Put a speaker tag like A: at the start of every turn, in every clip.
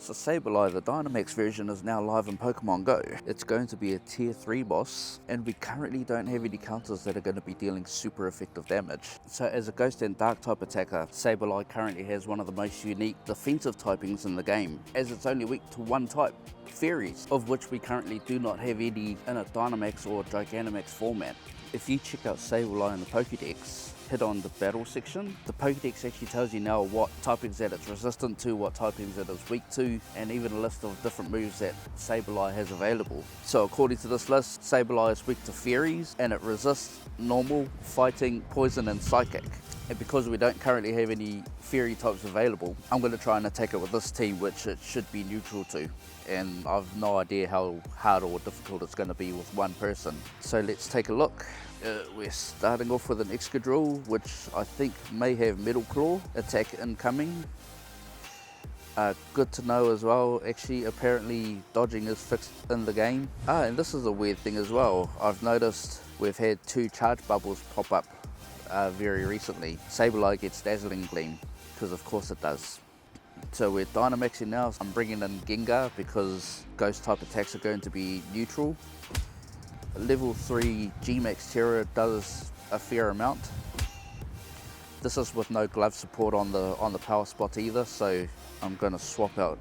A: So Sableye, the Dynamax version, is now live in Pokemon Go. It's going to be a tier 3 boss, and we currently don't have any counters that are going to be dealing super effective damage. So as a Ghost and Dark type attacker, Sableye currently has one of the most unique defensive typings in the game, as it's only weak to one type, Fairies, of which we currently do not have any in a Dynamax or Gigantamax format. If you check out Sableye in the Pokédex, hit on the battle section, the Pokédex actually tells you now what typings that it's resistant to, what typings it is weak to, and even a list of different moves that Sableye has available. So according to this list, Sableye is weak to Fairies, and it resists Normal, Fighting, Poison, and Psychic. And because we don't currently have any Fairy types available, I'm going to try and attack it with this team, which it should be neutral to. And I've no idea how hard or difficult it's going to be with one person. So let's take a look. We're starting off with an Excadrill, which I think may have Metal Claw, attack incoming. Good to know as well, actually apparently dodging is fixed in the game. And this is a weird thing as well. I've noticed we've had 2 charge bubbles pop up very recently. Sableye gets Dazzling Gleam, because of course it does. So we're Dynamaxing now. I'm bringing in Gengar because Ghost type attacks are going to be neutral. Level 3 G-Max Terra does a fair amount. This is with no glove support on the power spot either, so I'm going to swap out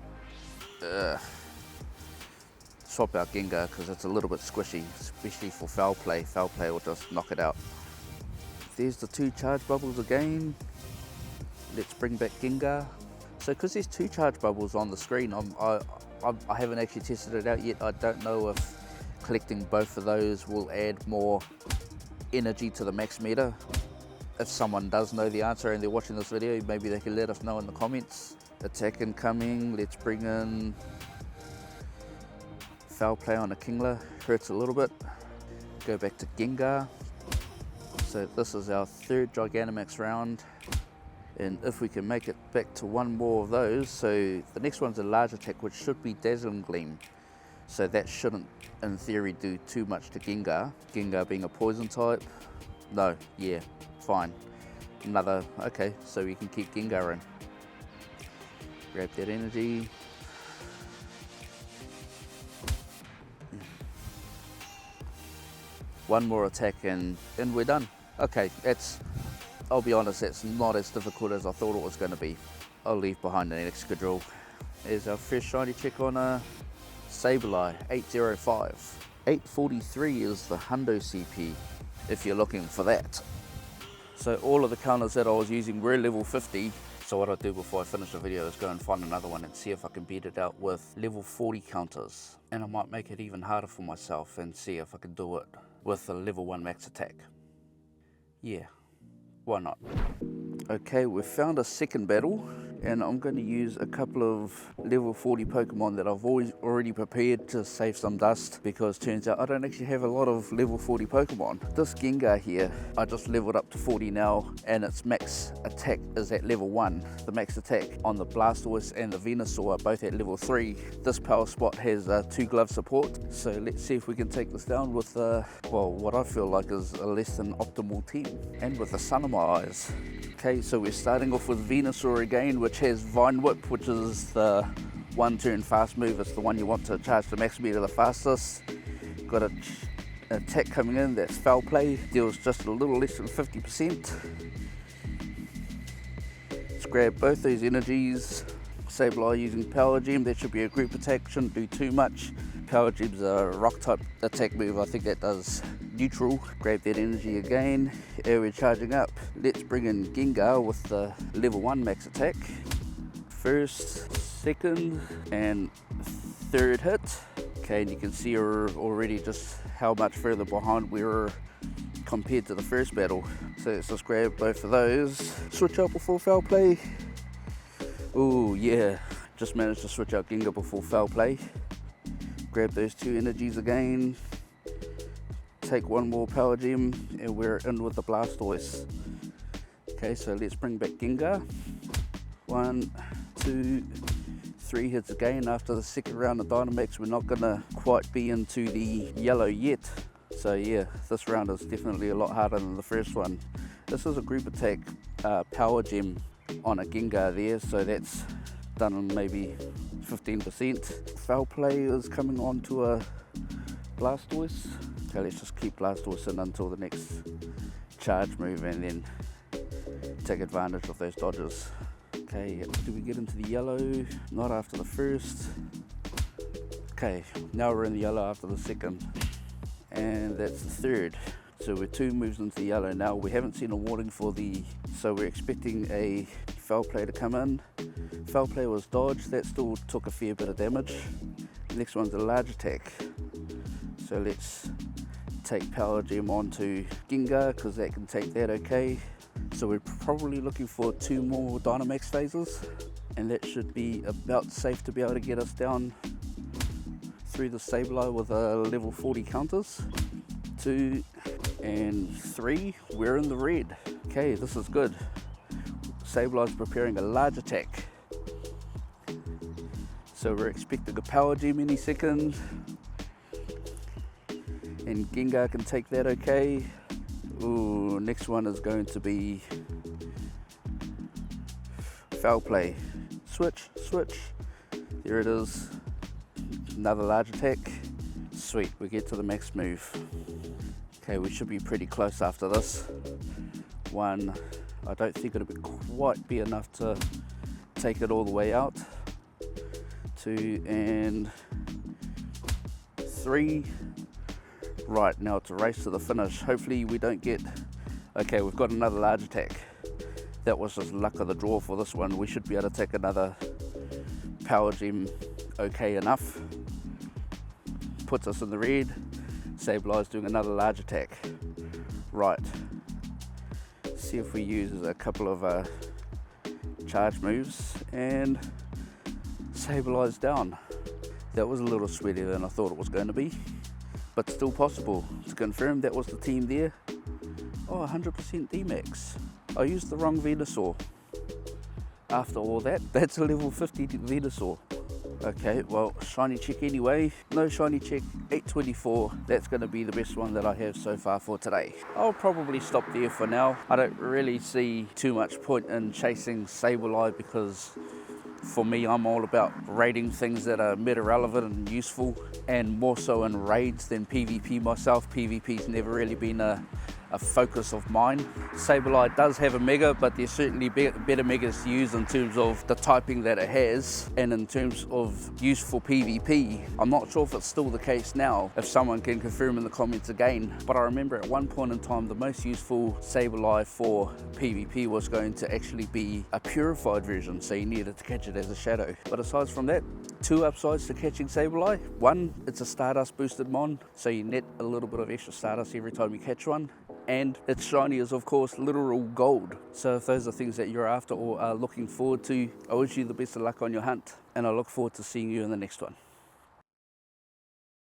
A: Gengar because it's a little bit squishy, especially for Foul Play. Foul Play will just knock it out. There's the 2 charge bubbles again. Let's bring back Gengar. So because there's 2 charge bubbles on the screen, I haven't actually tested it out yet. I don't know if collecting both of those will add more energy to the max meter. If someone does know the answer and they're watching this video, maybe they can let us know in the comments. Attack incoming. Let's bring in Foul Play on a Kingler. Hurts a little bit. Go back to Gengar. So this is our 3rd Gigantamax round. And if we can make it back to 1 more of those, so the next one's a large attack, which should be Dazzling Gleam. So that shouldn't, in theory, do too much to Gengar. Gengar being a poison type. No, yeah, fine. Another, okay, so we can keep Gengar in. Grab that energy. One more attack and we're done. Okay, I'll be honest, that's not as difficult as I thought it was going to be. I'll leave behind an Excadrill. There's our first shiny check on a Sableye, 805. 843 is the Hundo CP, if you're looking for that. So all of the counters that I was using were level 50. So what I'll do before I finish the video is go and find another one and see if I can beat it out with level 40 counters. And I might make it even harder for myself and see if I can do it with a level 1 max attack. Yeah, why not? Okay, we've found a second battle, and I'm going to use a couple of level 40 Pokemon that I've already prepared to save some dust, because turns out I don't actually have a lot of level 40 Pokemon. This Gengar here, I just leveled up to 40 now, and its max attack is at level 1. The max attack on the Blastoise and the Venusaur are both at level 3. This power spot has 2 glove support, so let's see if we can take this down with, well, what I feel like is a less than optimal team, and with the sun in my eyes. Okay, so we're starting off with Venusaur again, which has Vine Whip, which is the 1-turn fast move. It's the one you want to charge the max meter the fastest. Got an attack coming in, that's Foul Play, deals just a little less than 50%. Let's grab both those energies. Sableye using Power Gem, that should be a group attack, shouldn't do too much. Power Gem's a rock type attack move, I think that does neutral. Grab that energy again, and we're charging up. Let's bring in Gengar with the level 1 max attack. First, second, and 3rd hit. Okay, and you can see already just how much further behind we were compared to the first battle. So let's just grab both of those. Switch out before Foul Play. Oh yeah, just managed to switch out Gengar before Foul Play. Grab those 2 energies again. Take 1 more Power Gem, and we're in with the Blastoise. Okay, so let's bring back Gengar. 1, 2, 3 hits again. After the second round of Dynamax, we're not gonna quite be into the yellow yet. So yeah, this round is definitely a lot harder than the first one. This is a group attack Power Gem on a Gengar there, so that's done maybe 15%. Foul play is coming on to a Blastoise. Okay, let's just keep Blastoise in until the next charge move and then take advantage of those dodges. Okay, do we get into the yellow? Not after the first. Okay, now we're in the yellow after the second. And that's the third. So we're 2 moves into the yellow now. We haven't seen a warning for so we're expecting a foul play to come in. Foul play was dodged, that still took a fair bit of damage. The next one's a large attack. So let's take Power Gem onto Gengar because that can take that okay. So we're probably looking for 2 more Dynamax phases, and that should be about safe to be able to get us down through the Sableye with a level 40 counters. 2 and 3, we're in the red. Okay, this is good. Sableye's preparing a large attack. So we're expecting a Power Gem any second. And Gengar can take that okay. Ooh, next one is going to be foul play. Switch, switch. There it is. Another large attack. Sweet, we get to the max move. Okay, we should be pretty close after this. 1, I don't think it'll quite be enough to take it all the way out. 2 and 3. Right, now it's a race to the finish. Hopefully we don't get... Okay, we've got another large attack. That was just luck of the draw for this one. We should be able to take another Power Gem okay enough. Puts us in the red. Sableye's doing another large attack. Right. See if we use a couple of charge moves and Sableye's down. That was a little sweatier than I thought it was going to be, but still possible. To confirm, that was the team there. Oh, 100% D-Max. I used the wrong Venusaur. After all that, that's a level 50 Venusaur. Okay, well, shiny check anyway. No shiny check, 824. That's going to be the best one that I have so far for today. I'll probably stop there for now. I don't really see too much point in chasing Sableye because for me, I'm all about raiding things that are meta relevant and useful, and more so in raids than PvP myself. PvP's never really been a focus of mine. Sableye does have a mega, but there's certainly better megas to use in terms of the typing that it has and in terms of useful PvP. I'm not sure if it's still the case now, if someone can confirm in the comments again, but I remember at one point in time the most useful Sableye for PvP was going to actually be a purified version, so you needed to catch it as a shadow. But aside from that, 2 upsides to catching Sableye. 1, it's a Stardust boosted mon, so you net a little bit of extra Stardust every time you catch one. And its shiny is of course literal gold. So if those are things that you're after or are looking forward to, I wish you the best of luck on your hunt, and I look forward to seeing you in the next one.